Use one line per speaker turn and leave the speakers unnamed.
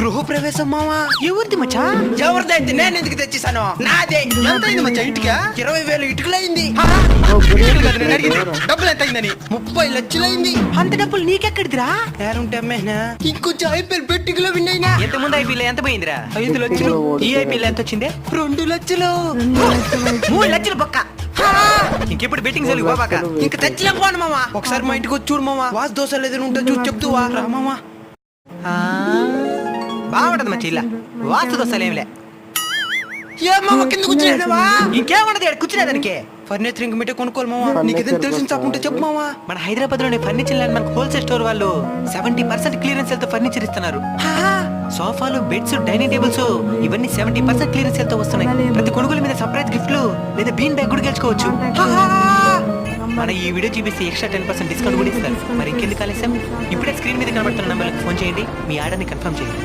గృహ ప్రవేశం మావా.
ఎవరిది మచ్చా?
ఎవరిదైతే నేను ఎందుకు తెచ్చేసాను? నాదే. ఎంత అయింది మచ్చా ఇటుక? 20,000 ఇటుకలైంది. డబ్బులు ఎంత అయిందని? 30 లక్షలైంది.
అంత డబ్బులు నీకెక్కడిదిరా?
నేనుంటే అమ్మేనా ఇంకొంచెం ఐపీఎల్ బెట్టింగ్లో విన్ అయినా.
ఎంత ముందు ఐపీఎల్ ఎంత పోయిందిరా? 5 లక్షలు. ఈ ఐపీఎల్ ఎంత వచ్చింది?
2 లక్షలు.
3 లక్షలు పక్క. ఇంకెప్పుడు బెట్టింగ్ సెల్ బాబాక
ఇంక తెచ్చలేకపోను మామా. ఒకసారి మా ఇంటికి వచ్చి చూడు మామా. వాసు దోశలు ఏదైనా ఉంటే చూసి చెప్తువా రా మామా.
బాగుంటది మచ్చ ఇలా. వాస్తు దోశలు ఏమిలే.
ఏ మామ కింద కూర్చున్నావా?
ఇంకేముంటది కూర్చునేదానికి.
ఫర్నిచర్ ఇంక మీటే కొనుక్కోవాలి మామా. నీకేదైనా తెలిసిన షాప్ ఉంటే చెప్పు మామా.
మన హైదరాబాద్ లోని ఫర్నిచర్ ల్యాండ్ మనకు హోల్సేల్ స్టోర్ వాళ్ళు 70% క్లియరెన్స్ తో ఫర్నిచర్ ఇస్తున్నారు. సోఫాలు, బెడ్స్, డైనింగ్ టేబుల్స్ ఇవన్నీ 70% క్లియరెన్స్ తో వస్తున్నాయి. ప్రతి కొనుగోలు మీద సర్ప్రైజ్ గిఫ్ట్లు లేదా బీన్ బ్యాగ్ కూడా గెలుచుకోవచ్చు. మన ఈ వీడియో చూపిస్తే ఎక్స్ట్రా 10% డిస్కౌంట్ కూడా ఇస్తారు. మరి ఇంకెందుకు ఆలస్యం? ఇప్పుడే స్క్రీన్ మీద కనబడుతున్న నంబర్లకు ఫోన్ చేయండి. మీ ఆర్డర్ని కన్ఫర్మ్ చేయండి.